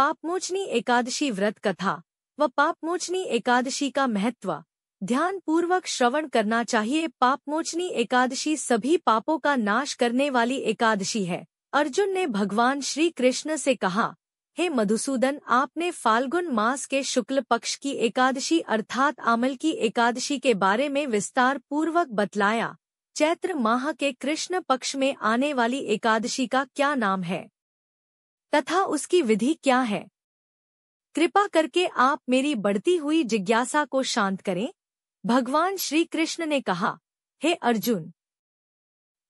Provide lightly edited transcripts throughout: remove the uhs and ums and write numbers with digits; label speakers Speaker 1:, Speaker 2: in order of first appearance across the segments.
Speaker 1: पापमोचनी एकादशी व्रत कथा व पापमोचनी एकादशी का महत्व ध्यान पूर्वक श्रवण करना चाहिए। पापमोचनी एकादशी सभी पापों का नाश करने वाली एकादशी है। अर्जुन ने भगवान श्री कृष्ण से कहा, हे मधुसूदन, आपने फाल्गुन मास के शुक्ल पक्ष की एकादशी अर्थात आमल की एकादशी के बारे में विस्तार पूर्वक बतलाया। चैत्र माह के कृष्ण पक्ष में आने वाली एकादशी का क्या नाम है तथा उसकी विधि क्या है? कृपा करके आप मेरी बढ़ती हुई जिज्ञासा को शांत करें। भगवान श्री कृष्ण ने कहा, हे अर्जुन,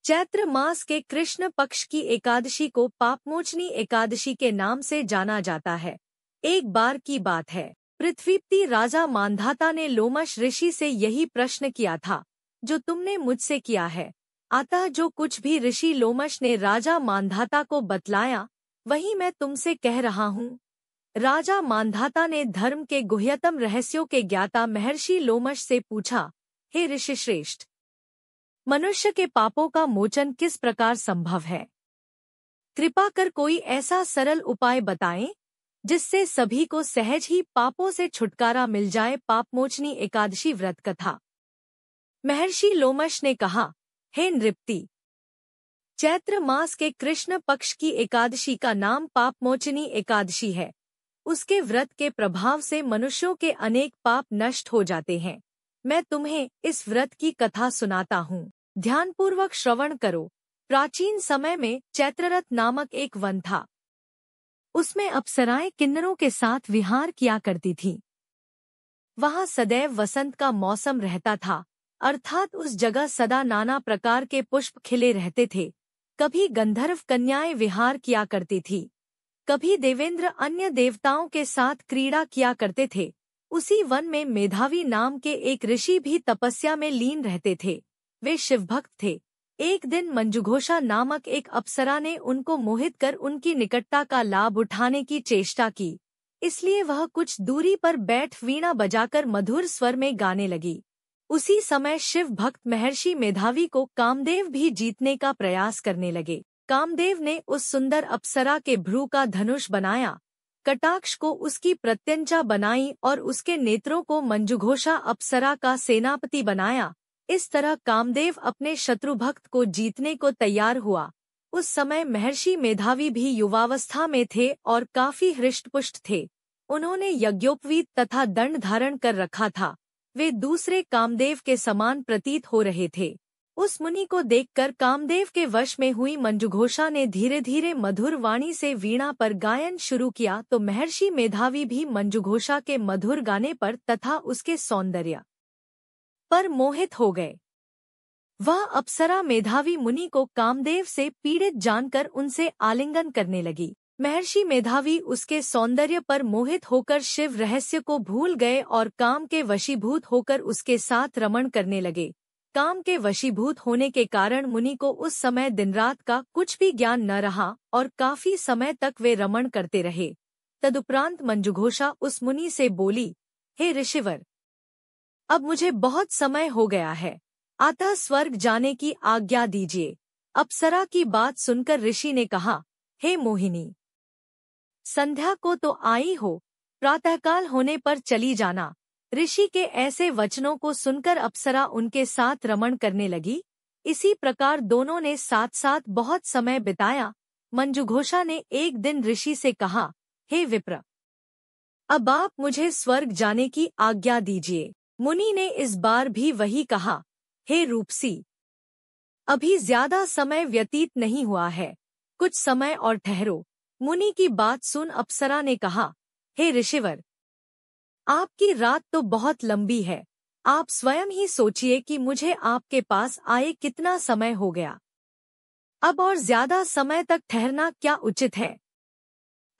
Speaker 1: चैत्र मास के कृष्ण पक्ष की एकादशी को पापमोचनी एकादशी के नाम से जाना जाता है। एक बार की बात है, पृथ्वीपति राजा मांधाता ने लोमश ऋषि से यही प्रश्न किया था जो तुमने मुझसे किया है। अतः जो कुछ भी ऋषि लोमश ने राजा मांधाता को बतलाया वही मैं तुमसे कह रहा हूँ। राजा मांधाता ने धर्म के गुह्यतम रहस्यों के ज्ञाता महर्षि लोमश से पूछा, हे ऋषि श्रेष्ठ, मनुष्य के पापों का मोचन किस प्रकार संभव है? कृपा कर कोई ऐसा सरल उपाय बताएं जिससे सभी को सहज ही पापों से छुटकारा मिल जाए। पापमोचनी एकादशी व्रत कथा। महर्षि लोमश ने कहा, हे नृपति, चैत्र मास के कृष्ण पक्ष की एकादशी का नाम पापमोचनी एकादशी है। उसके व्रत के प्रभाव से मनुष्यों के अनेक पाप नष्ट हो जाते हैं। मैं तुम्हें इस व्रत की कथा सुनाता हूँ, ध्यानपूर्वक श्रवण करो। प्राचीन समय में चैत्ररथ नामक एक वन था। उसमें अप्सराएं किन्नरों के साथ विहार किया करती थीं। वहाँ सदैव वसंत का मौसम रहता था, अर्थात उस जगह सदा नाना प्रकार के पुष्प खिले रहते थे। कभी गंधर्व कन्याएं विहार किया करती थी, कभी देवेंद्र अन्य देवताओं के साथ क्रीड़ा किया करते थे। उसी वन में मेधावी नाम के एक ऋषि भी तपस्या में लीन रहते थे। वे शिवभक्त थे। एक दिन मंजुघोषा नामक एक अप्सरा ने उनको मोहित कर उनकी निकटता का लाभ उठाने की चेष्टा की। इसलिए वह कुछ दूरी पर बैठ वीणा बजाकर मधुर स्वर में गाने लगी। उसी समय शिव भक्त महर्षि मेधावी को कामदेव भी जीतने का प्रयास करने लगे। कामदेव ने उस सुंदर अप्सरा के भ्रू का धनुष बनाया, कटाक्ष को उसकी प्रत्यंचा बनाई और उसके नेत्रों को मंजुघोषा अप्सरा का सेनापति बनाया। इस तरह कामदेव अपने शत्रुभक्त को जीतने को तैयार हुआ। उस समय महर्षि मेधावी भी युवावस्था में थे और काफी हृष्टपुष्ट थे। उन्होंने यज्ञोपवीत तथा दंड धारण कर रखा था। वे दूसरे कामदेव के समान प्रतीत हो रहे थे। उस मुनि को देखकर कामदेव के वश में हुई मंजुघोषा ने धीरे धीरे मधुर वाणी से वीणा पर गायन शुरू किया तो महर्षि मेधावी भी मंजुघोषा के मधुर गाने पर तथा उसके सौंदर्य पर मोहित हो गए। वह अप्सरा मेधावी मुनि को कामदेव से पीड़ित जानकर उनसे आलिंगन करने लगी। महर्षि मेधावी उसके सौंदर्य पर मोहित होकर शिव रहस्य को भूल गए और काम के वशीभूत होकर उसके साथ रमण करने लगे। काम के वशीभूत होने के कारण मुनि को उस समय दिन रात का कुछ भी ज्ञान न रहा और काफी समय तक वे रमण करते रहे। तदुपरांत मंजुघोषा उस मुनि से बोली, हे ऋषिवर, अब मुझे बहुत समय हो गया है, अतः स्वर्ग जाने की आज्ञा दीजिए। अप्सरा की बात सुनकर ऋषि ने कहा, हे मोहिनी, संध्या को तो आई हो, प्रातःकाल होने पर चली जाना। ऋषि के ऐसे वचनों को सुनकर अप्सरा उनके साथ रमण करने लगी। इसी प्रकार दोनों ने साथ साथ बहुत समय बिताया। मंजुघोषा ने एक दिन ऋषि से कहा, हे विप्र, अब आप मुझे स्वर्ग जाने की आज्ञा दीजिए। मुनि ने इस बार भी वही कहा, हे रूपसी, अभी ज्यादा समय व्यतीत नहीं हुआ है, कुछ समय और ठहरो। मुनि की बात सुन अप्सरा ने कहा, हे ऋषिवर, आपकी रात तो बहुत लंबी है। आप स्वयं ही सोचिए कि मुझे आपके पास आए कितना समय हो गया। अब और ज्यादा समय तक ठहरना क्या उचित है?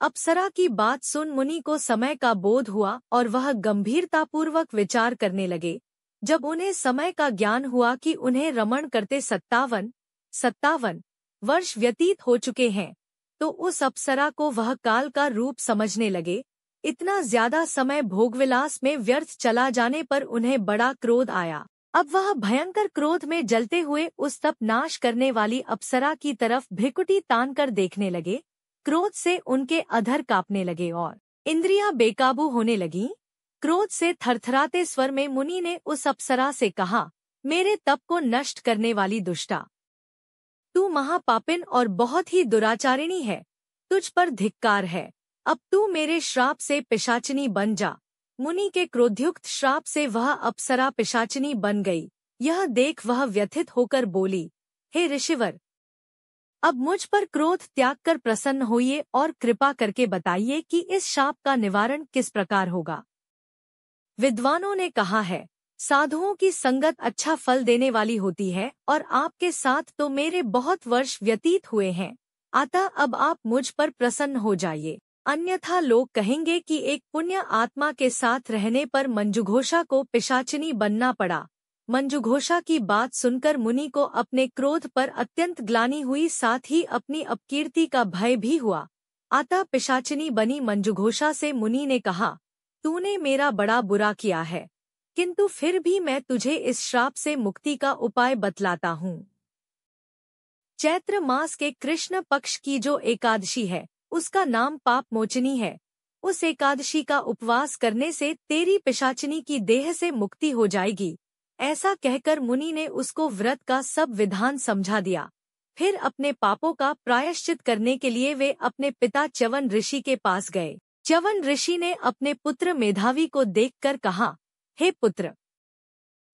Speaker 1: अप्सरा की बात सुन मुनि को समय का बोध हुआ और वह गंभीरतापूर्वक विचार करने लगे। जब उन्हें समय का ज्ञान हुआ कि उन्हें रमण करते 57 वर्ष व्यतीत हो चुके हैं, तो उस अप्सरा को वह काल का रूप समझने लगे। इतना ज्यादा समय भोगविलास में व्यर्थ चला जाने पर उन्हें बड़ा क्रोध आया। अब वह भयंकर क्रोध में जलते हुए उस तप नाश करने वाली अप्सरा की तरफ भ्रिकुटी तान कर देखने लगे। क्रोध से उनके अधर कांपने लगे और इंद्रियां बेकाबू होने लगीं। क्रोध से थरथराते स्वर में मुनि ने उस अप्सरा से कहा, मेरे तप को नष्ट करने वाली दुष्टा, तू महापापिन और बहुत ही दुराचारिणी है। तुझ पर धिक्कार है। अब तू मेरे श्राप से पिशाचिनी बन जा। मुनि के क्रोधयुक्त श्राप से वह अप्सरा पिशाचिनी बन गई। यह देख वह व्यथित होकर बोली, हे ऋषिवर, अब मुझ पर क्रोध त्याग कर प्रसन्न होइए और कृपा करके बताइए कि इस शाप का निवारण किस प्रकार होगा। विद्वानों ने कहा है, साधुओं की संगत अच्छा फल देने वाली होती है और आपके साथ तो मेरे बहुत वर्ष व्यतीत हुए हैं। अतः अब आप मुझ पर प्रसन्न हो जाइए, अन्यथा लोग कहेंगे कि एक पुण्य आत्मा के साथ रहने पर मंजुघोषा को पिशाचिनी बनना पड़ा। मंजुघोषा की बात सुनकर मुनि को अपने क्रोध पर अत्यंत ग्लानि हुई, साथ ही अपनी अपकीर्ति का भय भी हुआ। अतः पिशाचिनी बनी मंजुघोषा से मुनि ने कहा, तूने मेरा बड़ा बुरा किया है, किंतु फिर भी मैं तुझे इस श्राप से मुक्ति का उपाय बतलाता हूँ। चैत्र मास के कृष्ण पक्ष की जो एकादशी है, उसका नाम पाप मोचनी है। उस एकादशी का उपवास करने से तेरी पिशाचिनी की देह से मुक्ति हो जाएगी। ऐसा कहकर मुनि ने उसको व्रत का सब विधान समझा दिया। फिर अपने पापों का प्रायश्चित करने के लिए वे अपने पिता च्यवन ऋषि के पास गए। च्यवन ऋषि ने अपने पुत्र मेधावी को देखकर कहा, हे पुत्र,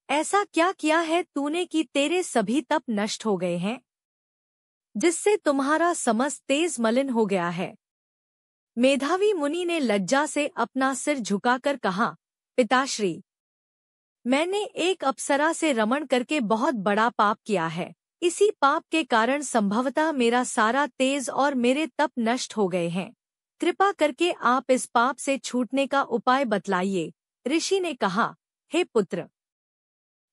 Speaker 1: ऐसा क्या किया है तूने कि तेरे सभी तप नष्ट हो गए हैं, जिससे तुम्हारा समस्त तेज मलिन हो गया है। मेधावी मुनि ने लज्जा से अपना सिर झुकाकर कहा, पिताश्री, मैंने एक अप्सरा से रमण करके बहुत बड़ा पाप किया है। इसी पाप के कारण संभवतः मेरा सारा तेज और मेरे तप नष्ट हो गए हैं। कृपा करके आप इस पाप से छूटने का उपाय बतलाइए। ऋषि ने कहा, हे पुत्र,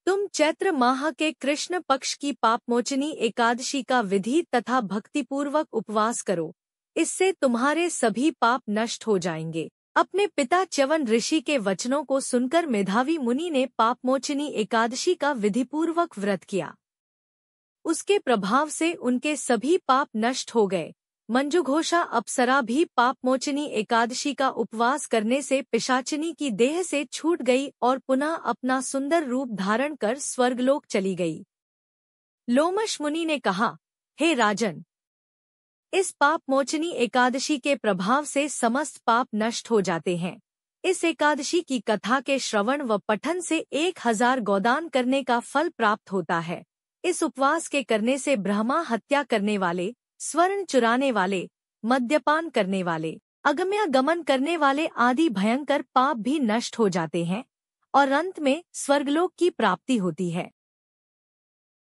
Speaker 1: तुम चैत्र माह के कृष्ण पक्ष की पापमोचनी एकादशी का विधि तथा भक्तिपूर्वक उपवास करो, इससे तुम्हारे सभी पाप नष्ट हो जाएंगे। अपने पिता च्यवन ऋषि के वचनों को सुनकर मेधावी मुनि ने पापमोचनी एकादशी का विधिपूर्वक व्रत किया। उसके प्रभाव से उनके सभी पाप नष्ट हो गए। मंजुघोषा अप्सरा भी पापमोचनी एकादशी का उपवास करने से पिशाचिनी की देह से छूट गई और पुनः अपना सुंदर रूप धारण कर स्वर्गलोक चली गई। लोमश मुनि ने कहा, हे राजन, इस पापमोचनी एकादशी के प्रभाव से समस्त पाप नष्ट हो जाते हैं। इस एकादशी की कथा के श्रवण व पठन से 1000 गोदान करने का फल प्राप्त होता है। इस उपवास के करने से ब्रह्मा हत्या करने वाले, स्वर्ण चुराने वाले, मद्यपान करने वाले, अगम्य गमन करने वाले आदि भयंकर पाप भी नष्ट हो जाते हैं और अंत में स्वर्गलोक की प्राप्ति होती है।